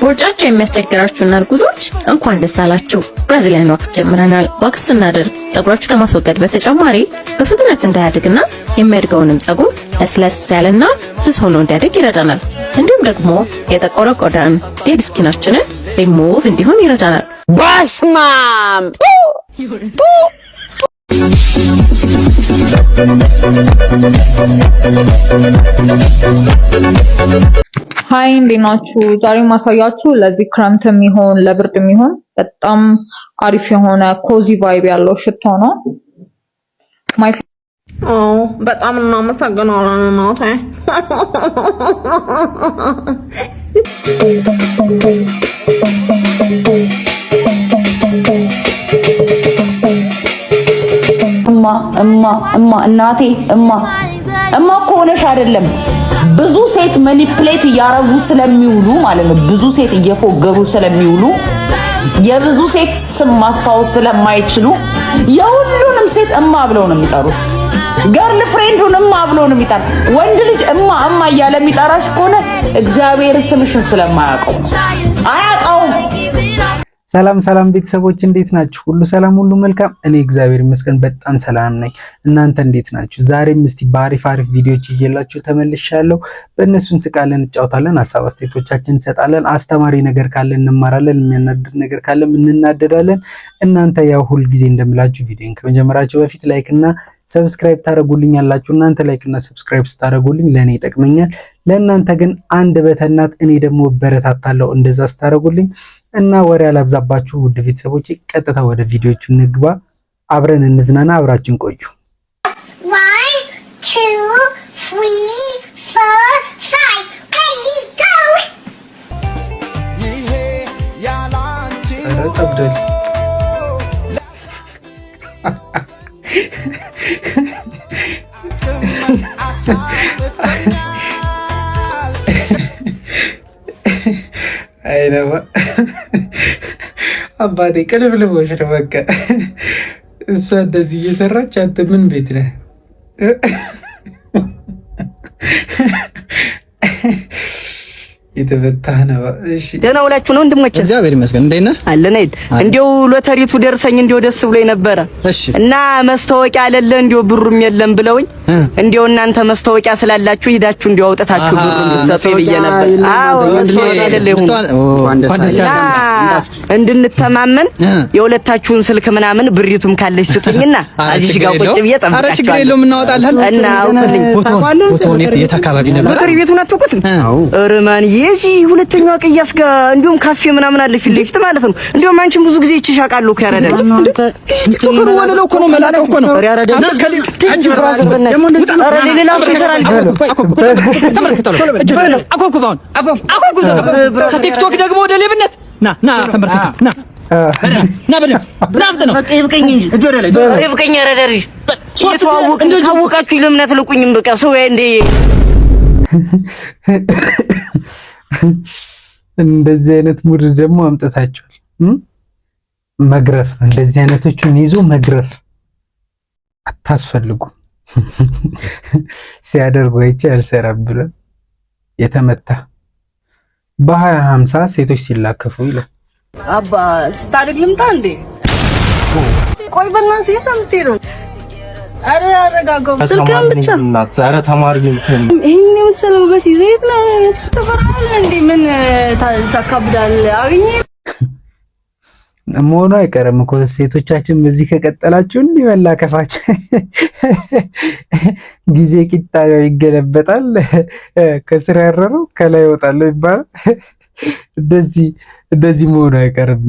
ቦርጫችሁ የሚያስቸግራችሁና እርጉዞች እንኳን ደስ አላችሁ። ብራዚሊያን ዋክስ ጀምረናል። ዋክስ ስናደርግ ጸጉራችሁ ከማስወገድ በተጨማሪ በፍጥነት እንዳያድግና የሚያድገውንም ጸጉር ለስለስ ያለና ስስ ሆኖ እንዲያድግ ይረዳናል። እንዲሁም ደግሞ የጠቆረ ቆዳን ዴድ ስኪናችንን ሪሙቭ እንዲሆን ይረዳናል። ባስማም ሃይ እንዴት ናችሁ? ዛሬ ማሳያችሁ ለዚህ ክረምት የሚሆን ለብርድ የሚሆን በጣም አሪፍ የሆነ ኮዚ ቫይብ ያለው ሽቶ ነው። በጣም እናመሰግናለን እናቴ። እማ እናቴ እማ እኮ ሆነሽ አይደለም ብዙ ሴት ማኒፕሌት እያረጉ ስለሚውሉ ማለት ነው። ብዙ ሴት እየፎገሩ ስለሚውሉ የብዙ ሴት ስም ማስታወስ ስለማይችሉ የሁሉንም ሴት እማ ብለው ነው የሚጠሩት። ገርል ፍሬንዱን እማ ብለው ነው የሚጠራ። ወንድ ልጅ እማ እያለ የሚጠራሽ ከሆነ እግዚአብሔር ስምሽን ስለማያውቀው አያውቀውም። ሰላም ቤተሰቦች እንዴት ናችሁ? ሁሉ ሰላም፣ ሁሉ መልካም። እኔ እግዚአብሔር ይመስገን በጣም ሰላም ነኝ። እናንተ እንዴት ናችሁ? ዛሬም እስቲ በአሪፍ ቪዲዮዎች ይዤላችሁ ተመልሻለሁ። በእነሱ እንስቃለን፣ እንጫወታለን፣ ሀሳብ አስተያየቶቻችንን እንሰጣለን። አስተማሪ ነገር ካለ እንማራለን፣ የሚያናድድ ነገር ካለ እንናደዳለን። እናንተ ያው ሁል ጊዜ እንደምላችሁ ቪዲዮን ከመጀመራችሁ በፊት ላይክ እና ሰብስክራይብ ታደርጉልኛላችሁ። እናንተ ላይክ እና ሰብስክራይብ ስታደርጉልኝ ለኔ ይጠቅመኛል። ለእናንተ ግን አንድ በተናት እኔ ደግሞ በረታታለሁ እንደዛ ስታደርጉልኝ እና ወሬ አላብዛባችሁ ውድ ቤተሰቦች፣ ቀጥታ ወደ ቪዲዮቹ እንግባ። አብረን እንዝናና፣ አብራችን ቆዩ። 1 2 3 4 5 ready go ይሄ ያላንቺ ተብደል አይነባ አባቴ ቅልብልቦሽ ነው በቃ። እሷ እንደዚህ እየሰራች አንተ ምን ቤት ነህ? የተበታህ ነው። እሺ ደህና ውላችሁ ነው ወንድሞቼ? እግዚአብሔር ይመስገን። እንዴት ነህ? አለን አይደል? እንዴው ሎተሪቱ ደርሰኝ እንዴው ደስ ብሎኝ ነበረ። እሺ እና መስታወቂያ አለለ እንዴው ብሩም የለም ብለውኝ እንዴው እናንተ መስታወቂያ ስላላችሁ ሄዳችሁ እንዴው አውጣታችሁ ብሩን ልትሰጡ ብዬ ነበር። አዎ መስታወቂያ አለለ ይሁን እንድንተማመን የሁለታችሁን ስልክ ምናምን ብሪቱም ካለሽ ስጡኝና አዚሽ ጋር ቁጭ ብዬ ጠብቃችሁ። ኧረ ችግር የለውም እናወጣለን። እና አውጡልኝ። ፎቶውን የት አካባቢ ነበር? ሎተሪ ቤቱን አትውቁትም? እርማን የዚህ ሁለተኛው ቅያስ ጋር እንዲሁም ካፌ ምናምን አለ ፊት ለፊት ማለት ነው። እንዲሁም አንቺም ብዙ ጊዜ ይችሻቃሉ እኮ ያረዳል። ትኩር ወለለው እኮ ነው መላጣው እኮ ነው ያረዳል። አንቺ ብራዘር በእናትሽ ኧረ ሌላ ሰው ይሰራል። አኮኩባውን ከቲክቶክ ደግሞ ወደ ሌብነት ና ተመልከት ና በለ ናፍጥ ነው በቃ ይብቀኝ እንጂ እጆረ ላይ ይብቀኝ ያረዳል። የተዋወቅን ካወቃችሁ ለምን አትልቁኝም? በቃ ሰው እንደ እንደዚህ አይነት ሙድ ደግሞ አምጥታችኋል። መግረፍ እንደዚህ አይነቶቹን ይዞ መግረፍ አታስፈልጉ። ሲያደርጉ አይቼ አልሰራም ብሎ የተመታ በ2050 ሴቶች ሲላከፉ ይላል። አባ ስታድግ ልምጣ እንዴ? ቆይ በእናትህ የታምቴሩ አረ አረጋጋው ስልክም ብቻ ዛሬ ተማሪ ልከኝ ይሄን የመሰለው ውበት ይዘት ነው ተፈራለ እንዴ? ምን ታካብዳለህ? አግኝ መሆኑ አይቀርም እኮ ሴቶቻችን በዚህ ከቀጠላችሁ እንዲህ መላከፋችሁ ጊዜ ቂጣ ይገለበጣል። ከስር ያረረው ከላይ ይወጣል ይባላል። እንደዚህ መሆኑ አይቀርም።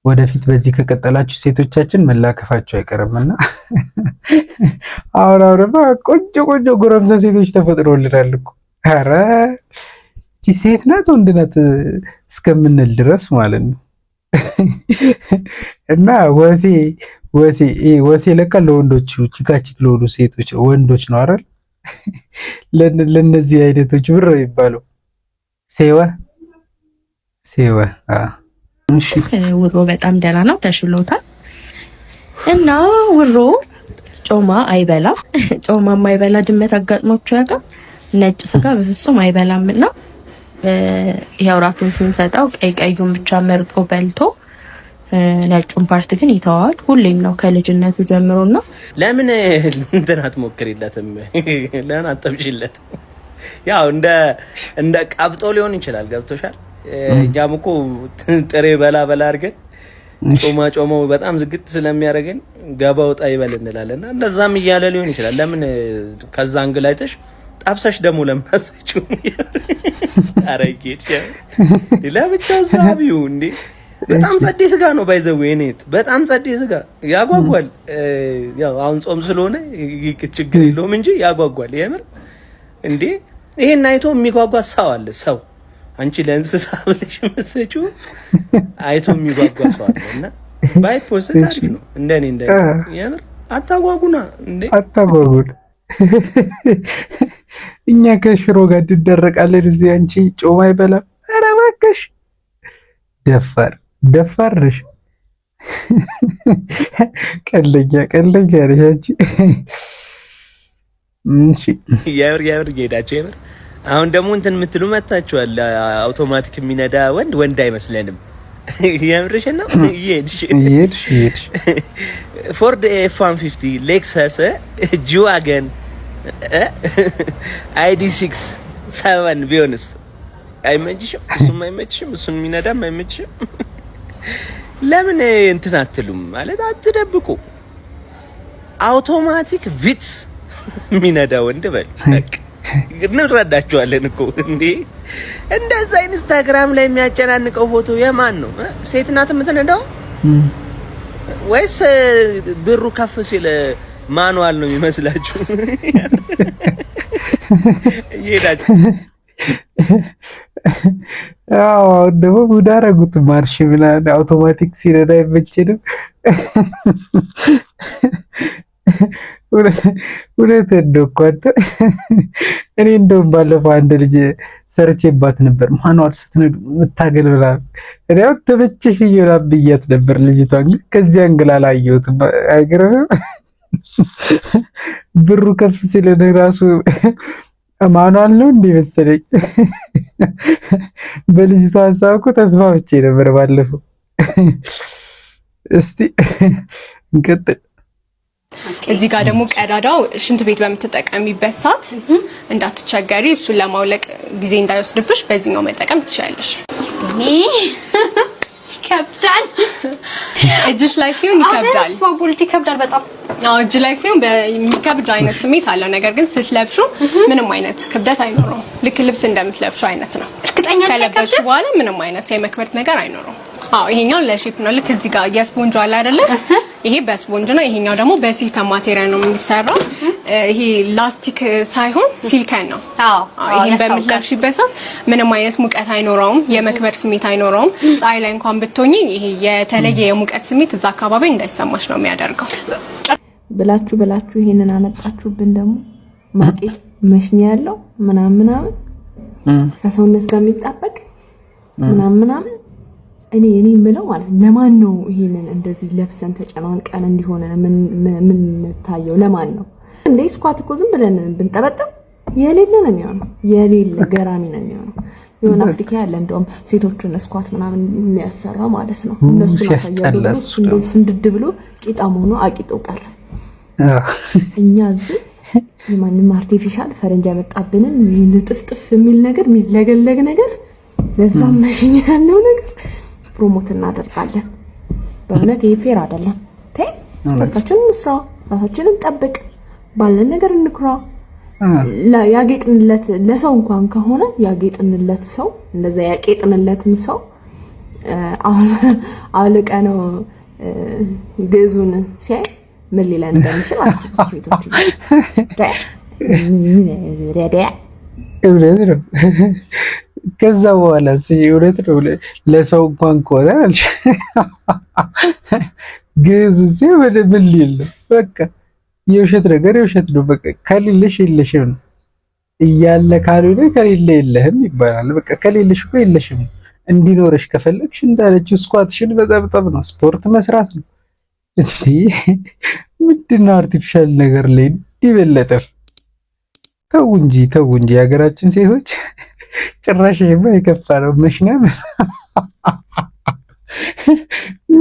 ወደፊት በዚህ ከቀጠላችሁ ሴቶቻችን መላከፋቸው አይቀርምና አሁን ቆንጆ ጎረምሳ ሴቶች ተፈጥሮልናል እኮ። ኧረ እቺ ሴት ናት ወንድ ናት እስከምንል ድረስ ማለት ነው። እና ወሴ ለካ ለወንዶች ቺካቺክ ለሆኑ ሴቶች ወንዶች ነው አይደል? ለነዚህ አይነቶች ብር ይባለው ሴዋ ውሮ በጣም ደህና ነው፣ ተሽሎታል። እና ውሮ ጮማ አይበላም። ጮማ የማይበላ ድመት አጋጥሟቸው ያውቃል? ነጭ ስጋ በፍጹም አይበላምና ያው ራሱን ስንሰጠው ቀዩን ብቻ መርጦ በልቶ ነጩን ፓርት ግን ይተዋል። ሁሌም ነው ከልጅነቱ ጀምሮና ለምን እንትን አትሞክሪለትም? ለምን አትጠብሽለት? ያው እንደ ቀብጦ ሊሆን ይችላል። ገብቶሻል? እኛም እኮ ጥሬ በላ አድርገን ጮማው በጣም ዝግት ስለሚያደርገን ገባ ወጣ ይበል እንላለና እንደዛም እያለ ሊሆን ይችላል። ለምን ከዛ አንግላይተሽ ጣብሰሽ ደግሞ ለምን አሰጪው? አረጋግጥ ለብቻው ሳቢው እንዴ በጣም ጸዴ ስጋ ነው ባይዘው የኔት በጣም ጸዴ ስጋ ያጓጓል። ያው አሁን ጾም ስለሆነ ችግር የለውም እንጂ ያጓጓል። የምር እንዴ ይሄን አይቶ የሚጓጓ ሰው አለ። ሰው አንቺ ለእንስሳ ብለሽ መስጪው አይቶ የሚጓጓ ሰው አለና ባይፖስት አሪፍ ነው። እንደኔ የምር አታጓጉና እንዴ አታጓጉን። እኛ ከሽሮ ጋር ትደረቃለን እዚህ አንቺ ጮማ አይበላም። ኧረ እባክሽ ደፋር ነሽ። ቀለኛ ነሽ አንቺ። እሺ ያብር ጌዳቸው የምር አሁን ደግሞ እንትን የምትሉ መታችኋል። አውቶማቲክ የሚነዳ ወንድ አይመስለንም። የምርሽ ነው። ይሄድሽ ፎርድ F150 ሌክሰስ ጂዋገን ID6 7 ቢሆንስ አይመችሽም? እሱም አይመችሽም? እሱን የሚነዳም አይመችሽም? ለምን እንትን አትሉም? ማለት አትደብቁ። አውቶማቲክ ቪትስ የሚነዳ ወንድ በል እንረዳቸዋለን እኮ እንዴ። እንደዛ ኢንስታግራም ላይ የሚያጨናንቀው ፎቶ የማን ነው? ሴት ናት የምትነዳው ወይስ ብሩ ከፍ ሲል ማኑዋል ነው የሚመስላችሁ? ይሄዳችሁ አዎ ደግሞ ጉድ አደረጉት። ማርሽ ምናምን አውቶማቲክ ሲነዳ አይመችንም። ሁለት እኮ እኔ እንደውም ባለፈው አንድ ልጅ ሰርቼባት ነበር። ማኑዋል ስትነዱ የምታገል ምናምን እኔ ያው ተመቸሽ ይላል ብያት ነበር ልጅቷን። ግን ከዚህ አንግል አላየሁትም። አይገርምም? ብሩ ከፍ ሲል ራሱ ማኑዋል ነው እንዴ መሰለኝ። በልጅቷ ሀሳብ እኮ ተስፋፍቼ ነበር ባለፈው። እስቲ እንቀጥል። እዚህ ጋር ደግሞ ቀዳዳው ሽንት ቤት በምትጠቀሚበት ሰዓት እንዳትቸገሪ እሱን ለማውለቅ ጊዜ እንዳይወስድብሽ በዚህኛው መጠቀም ትችላለሽ። ይከብዳል። እጅሽ ላይ ሲሆን ይከብዳል። ስማቦልት ይከብዳል በጣም። አዎ እጅ ላይ ሲሆን የሚከብድ አይነት ስሜት አለው። ነገር ግን ስትለብሹ ምንም አይነት ክብደት አይኖረውም። ልክ ልብስ እንደምትለብሹ አይነት ነው። እርግጠኛ ነኝ ከለበሽ በኋላ ምንም አይነት የመክበድ ነገር አይኖረውም። አዎ ይሄኛው ለሼፕ ነው። ልክ እዚህ ጋር የስፖንጅ አለ አይደለ? ይሄ በስፖንጅ ነው። ይሄኛው ደግሞ በሲልከን ማቴሪያል ነው የሚሰራው። ይሄ ላስቲክ ሳይሆን ሲልከን ነው። ይሄን በምትለብሺበት ሰዓት ምንም አይነት ሙቀት አይኖረውም፣ የመክበድ ስሜት አይኖረውም። ፀሐይ ላይ እንኳን ብትሆኚ ይሄ የተለየ የሙቀት ስሜት እዛ አካባቢ እንዳይሰማሽ ነው የሚያደርገው። ብላችሁ ይሄንን አመጣችሁብን። ደግሞ ማቄት መሽኛ ያለው ምናምን ከሰውነት ጋር የሚጣበቅ ምናምን እኔ የምለው ማለት ለማን ነው ይሄንን እንደዚህ ለብሰን ተጨናንቀን እንዲሆነ ምን ታየው? ለማን ነው እንዴ? ስኳት እኮ ዝም ብለን ብንጠበጥም የሌለ ነው የሚሆነው። የሌለ ገራሚ ነው የሚሆነው። የሆነ አፍሪካ ያለ እንደውም ሴቶችን ስኳት ምናምን የሚያሰራ ማለት ነው። እነሱ ያሳያሉ። ፍንድድ ብሎ ቂጣም ሆኖ አቂጦ ቀረ። እኛ እዚህ የማንም አርቲፊሻል ፈረንጅ ያመጣብንን ልጥፍጥፍ የሚል ነገር ሚዝለገለግ ነገር ለዛም መሽኛ ያለው ነገር ፕሮሞት እናደርጋለን። በእውነት ይሄ ፌር አይደለም። ተይ ስፖርታችንን እንስራ፣ ራሳችንን እንጠብቅ፣ ባለን ነገር እንኩራ። ያጌጥንለት ለሰው እንኳን ከሆነ ያጌጥንለት ሰው እንደዛ ያቄጥንለትም ሰው አውልቀ ነው ግዙን ሲያይ ምን ሊለን እንደሚችል አስቡት ሴቶች። እውነት ነው። ከዛ በኋላ እውነት ነው ለሰው እንኳን ከሆነ ግዙ ሲል ምን ሊል ነው? በቃ የውሸት ነገር የውሸት ነው። በቃ ከሌለሽ የለሽም ነው እያለ ካልሆነ ከሌለ የለህም ይባላል። በቃ ከሌለሽ እኮ የለሽም። እንዲኖርሽ ከፈለግሽ እንዳለችው ስኳትሽን በጠብጠብ ነው፣ ስፖርት መስራት ነው። ምንድነው አርቲፊሻል ነገር ላይ እንዲበለጠፍ? ተው እንጂ የሀገራችን ሴቶች ጭራሽ የከፋ ነው። መሽናም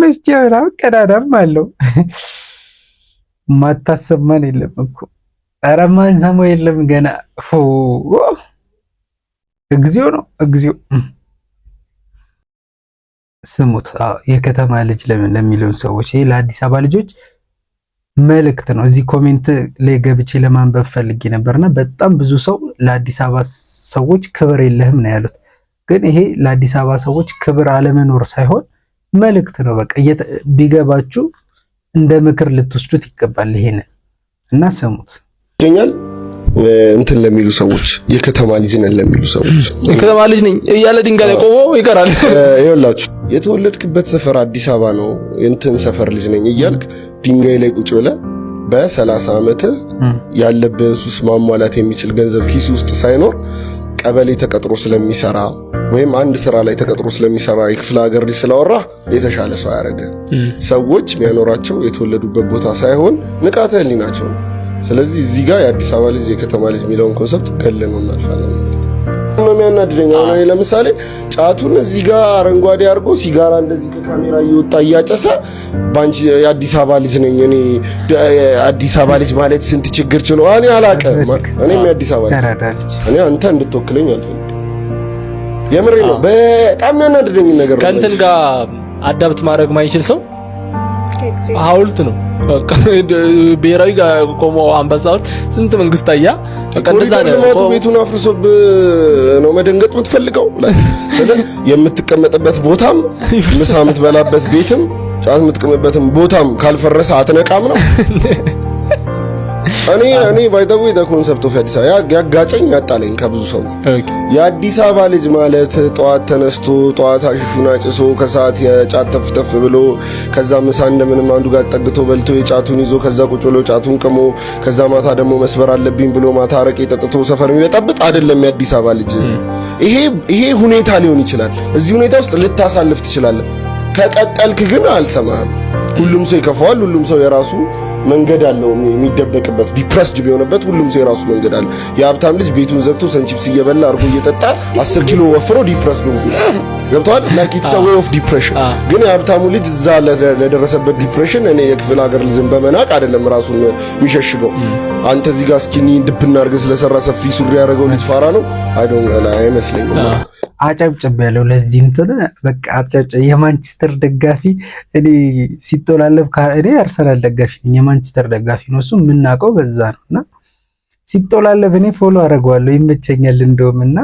መስጂያው ቀዳዳም አለው። ማታሰማን የለም እኮ ኧረ ማንሰማው የለም ገና። እግዚኦ ነው እግዚኦ። ስሙት። የከተማ ልጅ ለሚሉን ሰዎች ይሄ ለአዲስ አበባ ልጆች መልእክት ነው። እዚህ ኮሜንት ላይ ገብቼ ለማንበብ ፈልጌ ነበርና በጣም ብዙ ሰው ለአዲስ አበባ ሰዎች ክብር የለህም ነው ያሉት። ግን ይሄ ለአዲስ አበባ ሰዎች ክብር አለመኖር ሳይሆን መልእክት ነው። በቃ ቢገባችሁ እንደ ምክር ልትወስዱት ይገባል ይሄንን እና ስሙት። ይገኛል እንትን ለሚሉ ሰዎች የከተማ ልጅ ነን ለሚሉ ሰዎች የከተማ ልጅ ነኝ እያለ ድንጋይ ላይ ቆሞ ይቀራል። ይኸውላችሁ የተወለድክበት ሰፈር አዲስ አበባ ነው፣ እንትን ሰፈር ልጅ ነኝ እያልክ ድንጋይ ላይ ቁጭ ብለህ በ30 ዓመት ያለብህን ሱስ ማሟላት የሚችል ገንዘብ ኪስ ውስጥ ሳይኖር ቀበሌ ተቀጥሮ ስለሚሰራ ወይም አንድ ስራ ላይ ተቀጥሮ ስለሚሰራ የክፍለ ሀገር ልጅ ስላወራ የተሻለ ሰው ያደረገ ሰዎች የሚያኖራቸው የተወለዱበት ቦታ ሳይሆን ንቃተ ህሊናቸው ነው። ስለዚህ እዚህ ጋር የአዲስ አበባ ልጅ የከተማ ልጅ የሚለውን ኮንሰፕት ገለነው እናልፋለን ማለት ነው። የሚያናድደኝ አሁን ለምሳሌ ጫቱን እዚህ ጋር አረንጓዴ አድርጎ ሲጋራ እንደዚህ ከካሜራ እየወጣ እያጨሰ ባንቺ የአዲስ አበባ ልጅ ነኝ እኔ አዲስ አበባ ልጅ ማለት ስንት ችግር ችሎ እኔ አላውቅም። እኔም የአዲስ አበባ ልጅ እኔ አንተ እንድትወክለኝ አልፈልግም። የምሬ ነው። በጣም የሚያናድደኝ ነገር ነው። ከእንትን ጋር አዳፕት ማድረግ ማይችል ሰው ሐውልት ነው። ብሔራዊ ጋር ቆሞ አንበሳው ስንት መንግስት አያ እንደዛ ነው። ቤቱን አፍርሶብ ነው መደንገጥ የምትፈልገው። ስለዚህ የምትቀመጥበት ቦታም ምሳ የምትበላበት ቤትም ጫት የምትቀመጥበትም ቦታም ካልፈረሰ አትነቃም ነው። እኔ ባይተው the concept of አዲስ አበባ ያጋጨኝ ያጣለኝ ከብዙ ሰው የአዲስ አበባ ልጅ ማለት ጠዋት ተነስቶ ጠዋት አሽሹና ጭሶ ከሰዓት የጫት ተፍተፍ ብሎ ከዛ ምሳ እንደምንም አንዱ ጋር ጠግቶ በልቶ የጫቱን ይዞ ከዛ ቁጭ ብሎ ጫቱን ቅሞ ከዛ ማታ ደግሞ መስበር አለብኝ ብሎ ማታ አረቄ ጠጥቶ ሰፈር የሚበጣብጥ አይደለም የአዲስ አበባ ልጅ። ይሄ ሁኔታ ሊሆን ይችላል። እዚህ ሁኔታ ውስጥ ልታሳልፍ ትችላለህ። ከቀጠልክ ግን አልሰማህም። ሁሉም ሰው ይከፋዋል። ሁሉም ሰው የራሱ መንገድ አለው የሚደበቅበት። ዲፕረስድ ቢሆንበት ሁሉም ሰው የራሱ መንገድ አለው። የሀብታም ልጅ ቤቱን ዘግቶ ሰንቺፕስ እየበላ አርጎ እየጠጣ 10 ኪሎ ወፍሮ ዲፕረስድ ነው ገብቷል። like it's a way of depression። ግን የሀብታሙ ልጅ እዛ ለደረሰበት ዲፕሬሽን እኔ የክፍለ ሀገር ልጅን በመናቅ አይደለም ራሱን የሚሸሽገው። አንተ እዚህ ጋር ስኪኒ ድብና አርገ ስለሰራ ሰፊ ሱሪ ያደረገው ልጅ ፋራ ነው አይመስለኝም። አጨብጭብ ያለው ለዚህ እንትን በቃ አጨብጭብ። የማንቸስተር ደጋፊ እኔ ሲጦላለፍ እኔ አርሰናል ደጋፊ ነኝ፣ የማንቸስተር ደጋፊ ነው እሱ የምናውቀው በዛ ነውና ሲጦላለፍ እኔ ፎሎ አደርገዋለሁ ይመቸኛል እንደውምና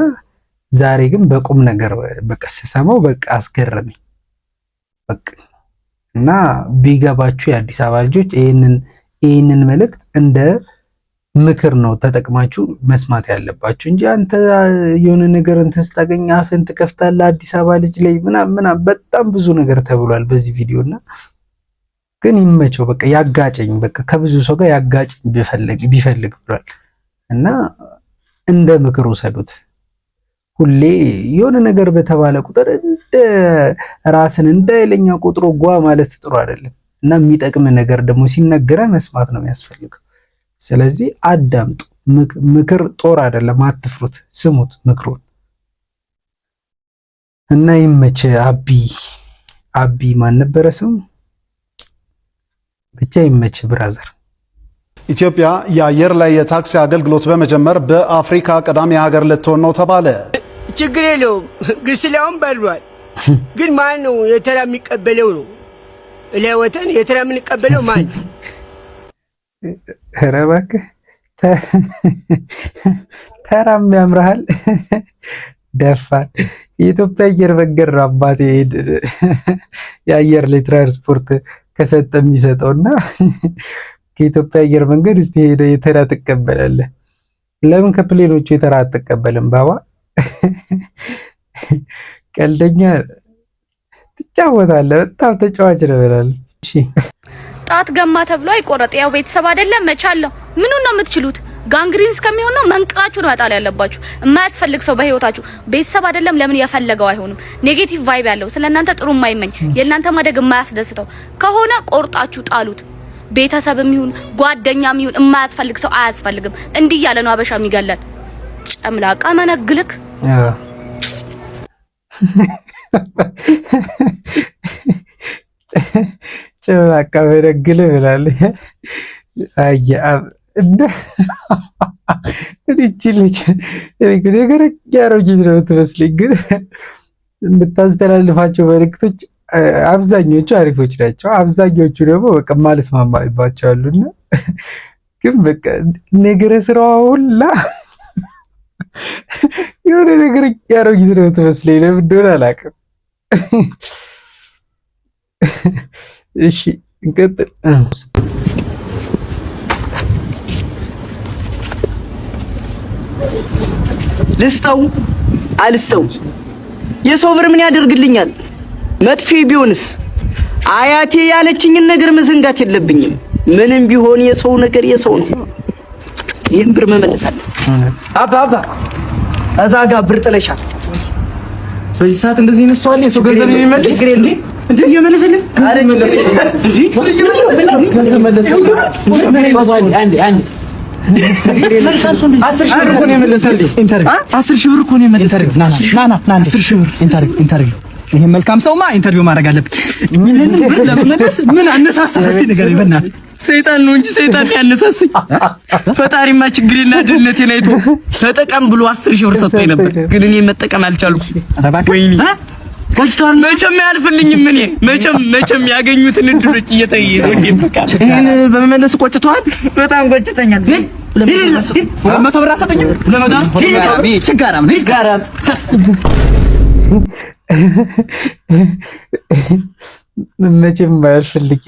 ዛሬ ግን በቁም ነገር በቃ ስሰማው በቃ አስገረመኝ። በቃ እና ቢገባችሁ የአዲስ አበባ ልጆች ይሄንን መልእክት እንደ ምክር ነው ተጠቅማችሁ መስማት ያለባችሁ እንጂ አንተ የሆነ ነገር እንትን ስታገኝ አፍን ትከፍታለህ አዲስ አበባ ልጅ ላይ ምናምን በጣም ብዙ ነገር ተብሏል በዚህ ቪዲዮና ግን ይመቸው በቃ ያጋጨኝ በቃ ከብዙ ሰው ጋር ያጋጨኝ ቢፈልግ ብሏል እና እንደ ምክር ወሰዱት። ሁሌ የሆነ ነገር በተባለ ቁጥር እንደ ራስን እንዳይለኛ ቁጥሩ ጓ ማለት ጥሩ አይደለም እና የሚጠቅም ነገር ደግሞ ሲነገረን መስማት ነው የሚያስፈልገው። ስለዚህ አዳምጡ። ምክር ጦር አይደለም፣ አትፍሩት፣ ስሙት ምክሩን እና ይመች። አቢ ማን ነበረ ስሙ? ብቻ ይመች ብራዘር። ኢትዮጵያ የአየር ላይ የታክሲ አገልግሎት በመጀመር በአፍሪካ ቀዳሚ ሀገር ልትሆን ነው ተባለ። ችግር የለውም ግስላውን በልሏል። ግን ማን ነው የተራ የሚቀበለው ነው? ለወተን የተራ የምንቀበለው ማን? ኧረ እባክህ ተራም ያምርሃል ደፋር። የኢትዮጵያ አየር መንገድ አባቴ የአየር ላይ ትራንስፖርት ከሰጠ የሚሰጠውና ከኢትዮጵያ አየር መንገድ እስቲ ሄደ የተራ ትቀበላለህ። ለምን ከፕሌኖቹ የተራ አትቀበልም? ባባ ቀልደኛ ትጫወታለህ። በጣም ተጫዋች ነው ብላለች። እሺ ጣት ገማ ተብሎ አይቆረጥ። ያው ቤተሰብ አይደለም መቻለሁ። ምኑን ነው የምትችሉት? ጋንግሪን እስከሚሆን ነው መንቅራችሁ መጣል ያለባችሁ። የማያስፈልግ ሰው በህይወታችሁ ቤተሰብ አይደለም ለምን ያፈለገው አይሆንም። ኔጌቲቭ ቫይብ ያለው ስለናንተ ጥሩ የማይመኝ የናንተ ማደግ የማያስደስተው ከሆነ ቆርጣችሁ ጣሉት። ቤተሰብም ይሁን ጓደኛም ይሁን የማያስፈልግ ሰው አያስፈልግም። እንዲህ ያለ ነው አበሻ የሚገለን። ጨምላቃ መነግልክ ጨምላቃ መነግል ብላለች። ልጅ ነገር ያሮጂት ነው የምትመስለኝ፣ ግን የምታስተላልፋቸው መልእክቶች አብዛኞቹ አሪፎች ናቸው። አብዛኞቹ ደግሞ በቃ ማልስማማባቸው አሉና ግን በቃ ነገረ ስራዋ ሁላ የሆነ ነገር ያሮጂት ነው የምትመስለኝ። ለምን እንደሆነ አላውቅም። እሺ እንቀጥል። ልስጠው አልስጠው የሰው ብር ምን ያደርግልኛል? መጥፊ ቢሆንስ? አያቴ ያለችኝን ነገር መዘንጋት የለብኝም። ምንም ቢሆን የሰው ነገር የሰው ነው። ይሄን ብር መመለሳለሁ። አባ እዛ ጋር ብር ጥለሻል። በዚህ ሰዓት እንደዚህ ይነሳዋል የሰው ገንዘብ የሚመልስ እንዴ? እየመለሰልን ገንዘብ መለሰልን እንጂ ገንዘብ መለሰልን። አንዴ 10 ሺህ ብር እኮ ነው የመለሰልኝ። 10 ሺህ ብር እኮ ነው የመለሰልኝ። ና 10 ሺህ ብር ኢንተርቪው። ይሄ መልካም ሰውማ ኢንተርቪው ማድረግ አለብን። ምንን ብር ለመመለስ ምን አነሳሳህ? እስቲ ንገረኝ በእናትህ። ሰይጣን ነው እንጂ ሰይጣን ያነሳሳኝ። ፈጣሪማ ችግሬና ድህነቴን አይቶ ተጠቀም ብሎ 10 ሺህ ብር ሰጥቶኝ ነበር፣ ግን እኔ መጠቀም አልቻልኩም። ወይኔ ቆጭቷል። መቼም አያልፍልኝም። እኔ መቼም ያገኙትን እድሎች እየጠየቁ እንደበቃ ይሄን በመመለስ ቆጭቷል። በጣም ቆጭተኛል። መቶ ብር አሰጠኝ። ችጋራም መቼም አያልፍልኝ።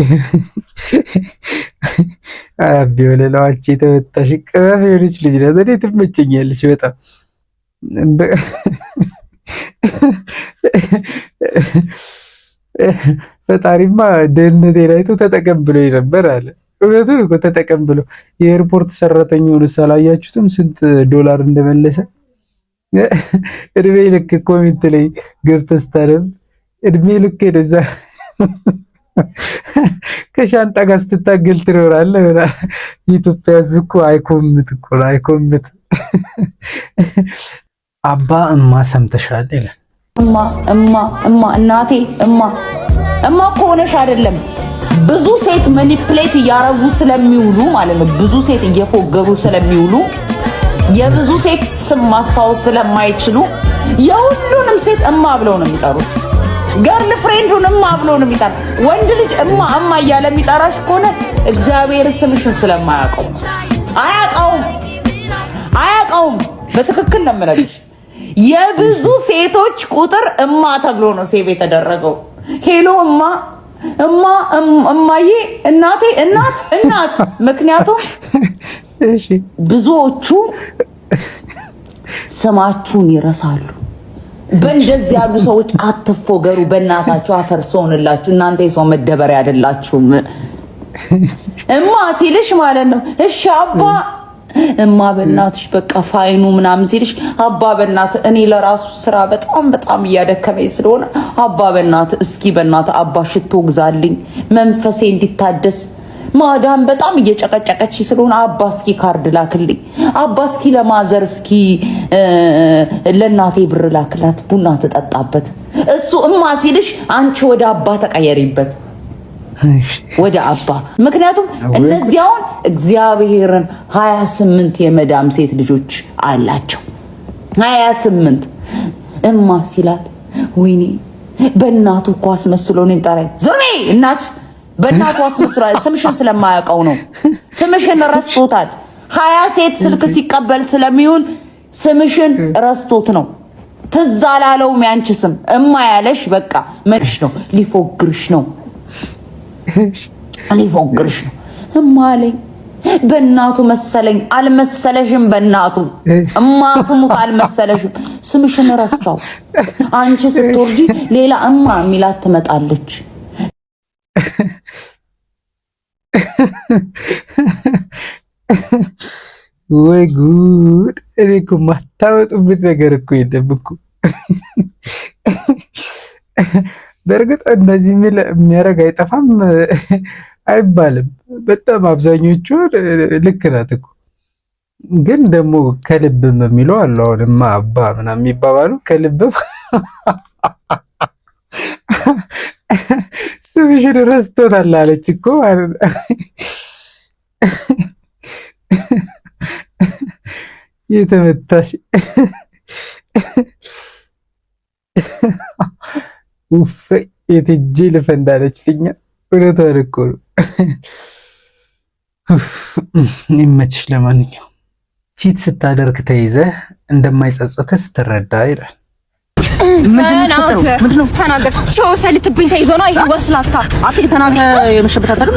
አቢ ወለላዋች የተመታሽ ቅመም የሆነች ልጅ ናት። እኔ ትመቸኛለች በጣም። ፈጣሪማ ደህንነቴን አይቶ ተጠቀም ብሎ ነበር አለ። እውነቱን እኮ ተጠቀም ብሎ። የኤርፖርት ሰራተኛውን ሳላያችሁትም ስንት ዶላር እንደመለሰ እድሜ ልክ ኮሜንት ላይ ገብተህ ስታነብ እድሜ ልክ እንደዛ ከሻንጣ ጋር ስትታገል ትኖራለህ። የኢትዮጵያ ሕዝብ እኮ አይኮምት እኮ አይኮምት። አባ እማ ሰምተሻል ይላል። እማ እናቴ እማ እኮ ሆነሽ አይደለም። ብዙ ሴት ማኒፕሌት እያረጉ ስለሚውሉ ማለት ነው። ብዙ ሴት እየፎገሩ ስለሚውሉ የብዙ ሴት ስም ማስታወስ ስለማይችሉ የሁሉንም ሴት እማ ብለው ነው የሚጠሩት። ገርል ፍሬንዱን እማ ብለው ነው የሚጠራ። ወንድ ልጅ እማ እያለ የሚጠራሽ ከሆነ እግዚአብሔር ስምሽን ስለማያውቀው አያውቀውም። በትክክል ነው የምነግርሽ። የብዙ ሴቶች ቁጥር እማ ተብሎ ነው ሴቭ የተደረገው። ሄሎ እማዬ፣ እናቴ፣ እናት። ምክንያቱም ብዙዎቹ ስማችሁን ይረሳሉ። በእንደዚህ ያሉ ሰዎች አትፎገሩ። በእናታችሁ አፈርሶንላችሁ። እናንተ የሰው መደበሪያ አይደላችሁም። እማ ሲልሽ ማለት ነው እሺ አባ እማ በእናትሽ በቃ ፋይኑ ምናምን ሲልሽ አባ በእናት እኔ ለራሱ ስራ በጣም እያደከመኝ ስለሆነ አባ በእናት እስኪ በእናት አባ ሽቶ ግዛልኝ መንፈሴ እንዲታደስ ማዳም በጣም እየጨቀጨቀች ስለሆነ አባ እስኪ ካርድ ላክልኝ አባ እስኪ ለማዘር እስኪ ለእናቴ ብር ላክላት ቡና ተጠጣበት። እሱ እማ ሲልሽ አንቺ ወደ አባ ተቀየሪበት ወደ አባ። ምክንያቱም እነዚያውን እግዚአብሔርን 28 የመዳም ሴት ልጆች አላቸው 28 እማ ሲላት ወይኔ በእናቱ እኮ አስመስሎ ነው የሚጠራኝ። ዝም በይ እናት በእናቱ አስመስሎ ስምሽን ስለማያውቀው ነው። ስምሽን ረስቶታል። 20 ሴት ስልክ ሲቀበል ስለሚሆን ስምሽን ረስቶት ነው። ትዝ አላለውም ያንቺ ስም እማ ያለሽ በቃ መሽ ነው ሊፎግርሽ ነው ሊፎግርሽ ነው። እማ አለኝ በእናቱ መሰለኝ። አልመሰለሽም። በእናቱ እማትሙት አልመሰለሽም። ስምሽን ረሳው። አንቺ ስትወርጂ ሌላ እማ የሚላት ትመጣለች። ወይ ጉድ! እኔ እኮ ማታወጡበት ነገር እኮ የለም እኮ። በእርግጥ እንደዚህ የሚያደርግ አይጠፋም አይባልም። በጣም አብዛኞቹ ልክ ናት እኮ። ግን ደግሞ ከልብም የሚለው አለ። አሁንማ አባ ምናምን የሚባባሉ ከልብም ስምሽን ረስቶታል አለች እኮ ማለት የተመታሽ ውፍ የትጄ ልፈንዳለች ፊኛ። እውነቷን እኮ ነው። ይመችሽ። ለማንኛውም ቺት ስታደርግ ተይዘህ እንደማይጸጸትህ ስትረዳ ይላል። ምንድነው? ተናገር። ሲወሰልትብኝ ተይዞ ነው ይሄ ወስላታ። አጥቂ ተናገር። የመሸበት አይደል?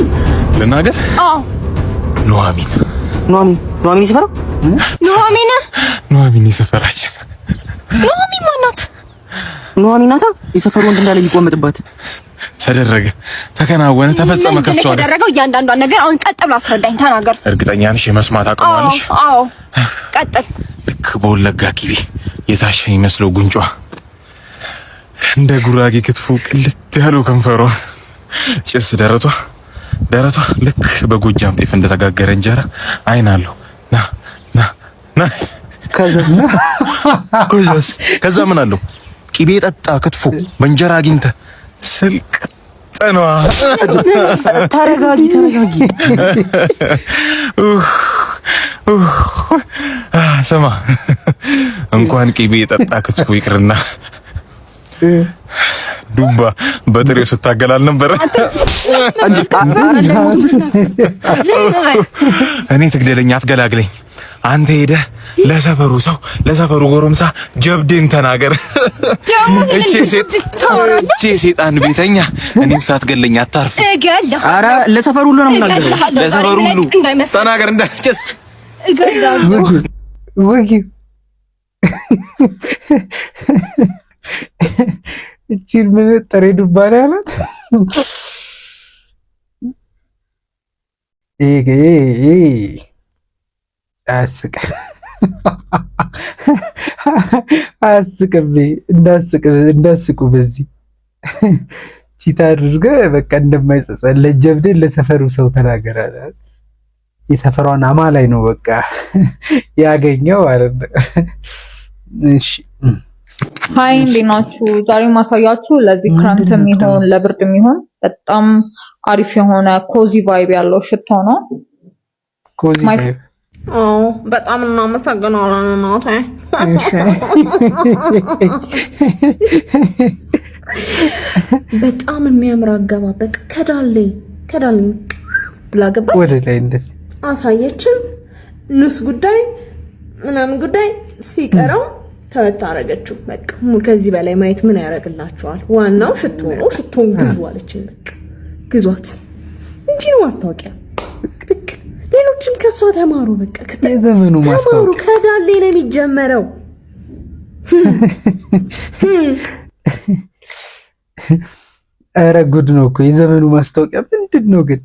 ልናገር? አዎ። ኑሐሚን ይሰፈራ? ኑሐሚን ይሰፈራችን። ኑሐሚን ማናት? ኑሐሚን ናታ። የሰፈሩ ወንድ እንዳለ የሚቆመጥባት ተደረገ፣ ተከናወነ፣ ተፈጸመ። ከሷ ጋር ተደረገው እያንዳንዷን ነገር አሁን ቀጥ ብላ አስረዳኝ። ተናገር። እርግጠኛ ነሽ የመስማት አቅሟለሽ? አዎ። ቀጥል። ልክ በወለጋ ቂቤ የታሸ ይመስለው ጉንጯ፣ እንደ ጉራጌ ክትፎ ቅልት ያለው ከንፈሯ፣ ጭስ ደረቷ ልክ በጎጃም ጤፍ እንደተጋገረ እንጀራ አይን አለው። ከዛ ምን አለው? ቂቤ ጠጣ ክትፎ በእንጀራ አግኝተ ስልቅጠኗ። ተረጋጊ። ስማ እንኳን ቂቤ ጠጣ ክትፎ ይቅርና ዱባ በጥሬው ስታገላል ነበር። እኔ ትግደለኝ አትገላግለኝ። አንተ ሄደህ ለሰፈሩ ሰው ለሰፈሩ ጎረምሳ ጀብዴን ተናገር። እቺ ሴጣን ቤተኛ እኔን ሳትገለኝ አታርፍ። ኧረ ለሰፈሩ ሁሉ ነው የምናገረው። ለሰፈሩ ሁሉ ተናገር እንዳይጨስ። ወይ እቺን ምን ጥሬ ዱባ ነው ያላት? አያስቅም። እንዳስቁ በዚህ ቺታ አድርገህ በቃ እንደማይጸጸት ለጀብዴን ለሰፈሩ ሰው ተናገራለ። የሰፈሯን አማላይ ነው በቃ ያገኘው ማለት ነው። እሺ ሃይ እንዴት ናችሁ? ዛሬ ማሳያችሁ ለዚህ ክረምት የሚሆን ለብርድ የሚሆን በጣም አሪፍ የሆነ ኮዚ ቫይብ ያለው ሽቶ ነው። ኮዚ ቫይብ በጣም እናመሰግናለን እናቴ። በጣም የሚያምር አገባበቅ ከዳሌ ብላ ገባች ወደ ላይ እንደዚህ አሳየችን። ንስ ጉዳይ ምናምን ጉዳይ ሲቀረው ተወጣረገችው። በቃ ከዚህ በላይ ማየት ምን ያደርግላችኋል? ዋናው ሽቶ ነው። ሽቶን ግዙ አለችን። በቃ ግዟት እንጂ ነው ማስታወቂያ። በቃ ሌሎችም ከሷ ተማሩ። በቃ የዘመኑ ማስታወቂያ ከዳሌ ነው የሚጀመረው። ኧረ ጉድ ነው እኮ የዘመኑ ማስታወቂያ። ምንድነው ግን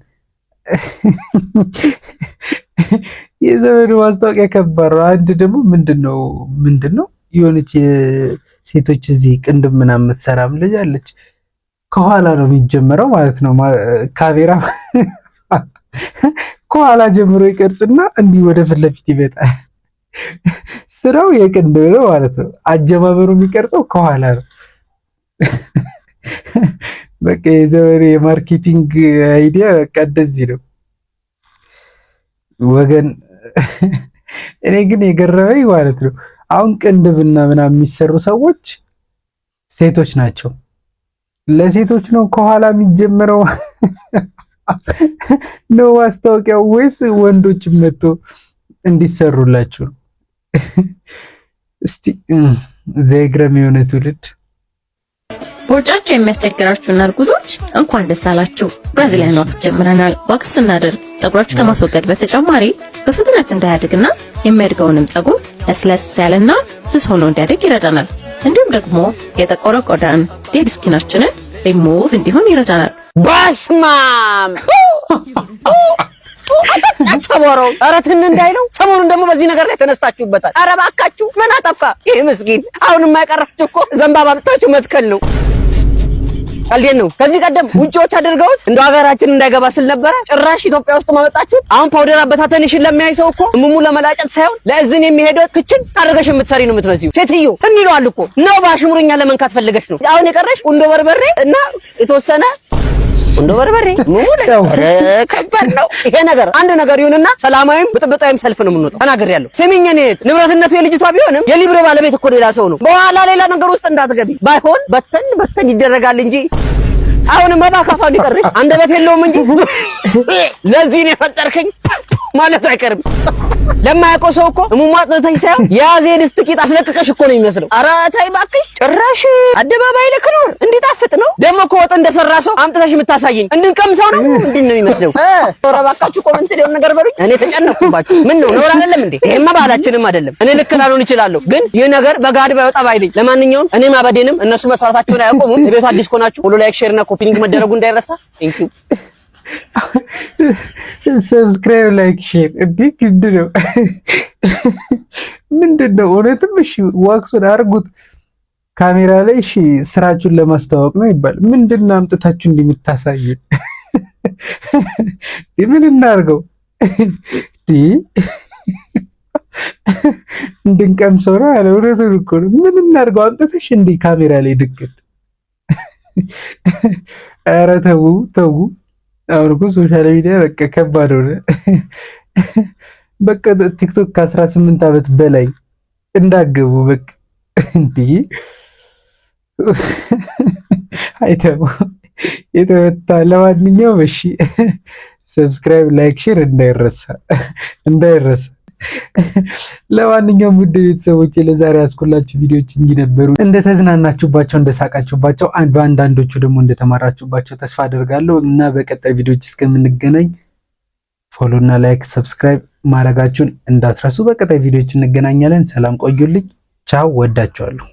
የዘመኑ ማስታወቂያ ከባድ ነው። አንድ ደግሞ ምንድነው የሆነች ሴቶች እዚህ ቅንድብ ምናምን የምትሰራም ልጅ አለች። ከኋላ ነው የሚጀመረው ማለት ነው። ካሜራ ከኋላ ጀምሮ ይቀርጽና እንዲህ ወደ ፊት ለፊት ይመጣል። ስራው የቅንድብ ነው ማለት ነው። አጀማመሩ የሚቀርጸው ከኋላ ነው። በቃ የዘመኑ የማርኬቲንግ አይዲያ በቃ እንደዚህ ነው ወገን። እኔ ግን የገረመኝ ማለት ነው አሁን ቅንድብና ምናምን የሚሰሩ ሰዎች ሴቶች ናቸው። ለሴቶች ነው ከኋላ የሚጀምረው ነው ማስታወቂያው ወይስ ወንዶችም መጥቶ እንዲሰሩላችሁ ነው? እስቲ ዘይግረም የሆነ ትውልድ። ቦርጫችሁ የሚያስቸግራችሁና እርጉዞች እንኳን ደስ አላችሁ። ብራዚሊያን ዋክስ ጀምረናል። ዋክስ ስናደርግ ፀጉራችሁ ከማስወገድ በተጨማሪ በፍጥነት እንዳያድግና የሚያድገውንም ፀጉር ለስለስ ያለና ስስ ሆኖ እንዲያድግ ይረዳናል። እንዲሁም ደግሞ የጠቆረ ቆዳን ዴድ ስኪናችንን ሪሙቭ እንዲሆን ይረዳናል። በስማም አቶ አታወራው አራትን እንዳይለው ሰሞኑን ደግሞ በዚህ ነገር ላይ ተነስታችሁበታል። ኧረ እባካችሁ ምን አጠፋ ይሄ ምስኪን? አሁን የማይቀራችሁ እኮ ዘንባባ አምጥታችሁ መትከል ነው። ቀልዴን ነው። ከዚህ ቀደም ውጪዎች አድርገውት እንደው ሀገራችን እንዳይገባ ስል ነበረ። ጭራሽ ኢትዮጵያ ውስጥ ማመጣችሁት። አሁን ፓውደር አበታተንሽን ለሚያይ ሰው እኮ እሙሙ ለመላጨት ሳይሆን ለእዝን የሚሄደው ክችን አድርገሽ የምትሰሪ ነው የምትመስዪው። ሴትዮ እንይለዋል እኮ ነው ባሽሙርኛ ለመንካት ፈልገሽ ነው። አሁን የቀረሽ ቁንዶ በርበሬ እና የተወሰነ ቁንዶ በርበሬ ሙሉ ከባድ ነው ይሄ ነገር። አንድ ነገር ይሁንና ሰላማዊም ብጥብጣዊም ሰልፍ ነው የምንወጣው። ተናግሬያለሁ። ስሚኝ፣ እኔ ንብረትነቱ የልጅቷ ቢሆንም የሊብሬ ባለቤት እኮ ሌላ ሰው ነው። በኋላ ሌላ ነገር ውስጥ እንዳትገቢ። ባይሆን በተን ይደረጋል እንጂ አሁን ማባካፋ ሊቀርሽ አንደበት የለውም እንጂ ለዚህ ነው የፈጠርከኝ ማለት አይቀርም። ለማያውቀው ሰው እኮ እሙሙ አጥንተሽ ሳይሆን የያዘን ስትቂጥ አስለቅቀሽ እኮ ነው የሚመስለው። ኧረ ተይ እባክሽ፣ ጭራሽ አደባባይ ለክኖር እንዴት አፍጥ ነው ደግሞ እኮ ወጥ እንደሰራ ሰው አምጥተሽ የምታሳይኝ እንድንቀምሰው ነው ምንድን ነው የሚመስለው? ኧረ እባካችሁ ኮሜንት ሊሆን ነገር በሉኝ። እኔ ተጨነቅኩባችሁ። ምን ነው ነውር አይደለም እንዴ? ይሄማ ባህላችንም አይደለም። እኔ ልክ ላልሆን እችላለሁ፣ ግን ይህ ነገር በጋድ ባይወጣ ባይልኝ። ለማንኛውም እኔ ማበዴንም እነሱ መስራታቸውን አያቆሙም። ቤቱ አዲስ ከሆናችሁ ሁሉ ላይክ፣ ሼር እና ኮፒ ሊንክ መደረጉ እንዳይረሳ። ቴንክ ዩ። ሰብስክራይብ ላይክ ሼር እንዴት ግድ ነው? ምንድነው? እውነትም እሺ ዋክሱን አርጉት ካሜራ ላይ እሺ፣ ስራችሁን ለማስተዋወቅ ነው ይባል። ምንድነው አምጥታችሁ እንደምታሳዩን? ምን እናርገው? እንድንቀምሰው ነው ያለ። እውነቱን እኮ ነው። ምን እናርገው? አምጥተሽ እንዴ ካሜራ ላይ ድቅት። ኧረ ተው ተው። አሁን እኮ ሶሻል ሚዲያ በቃ ከባድ ሆነ። በቃ ቲክቶክ ከ18 ዓመት በላይ እንዳገቡ በቃ እንዴ አይተው የተወጣ። ለማንኛውም እሺ ሰብስክራይብ ላይክ ሼር እንዳይረሳ። ለማንኛውም ውድ ቤተሰቦቼ ለዛሬ ያስኩላችሁ ቪዲዮዎች እንጂ ነበሩ። እንደተዝናናችሁባቸው እንደሳቃችሁባቸው በአንዳንዶቹ ደግሞ እንደተማራችሁባቸው ተስፋ አደርጋለሁ እና በቀጣይ ቪዲዮዎች እስከምንገናኝ ፎሎ እና ላይክ ሰብስክራይብ ማድረጋችሁን እንዳትረሱ። በቀጣይ ቪዲዮዎች እንገናኛለን። ሰላም ቆዩልኝ። ቻው። ወዳችኋለሁ።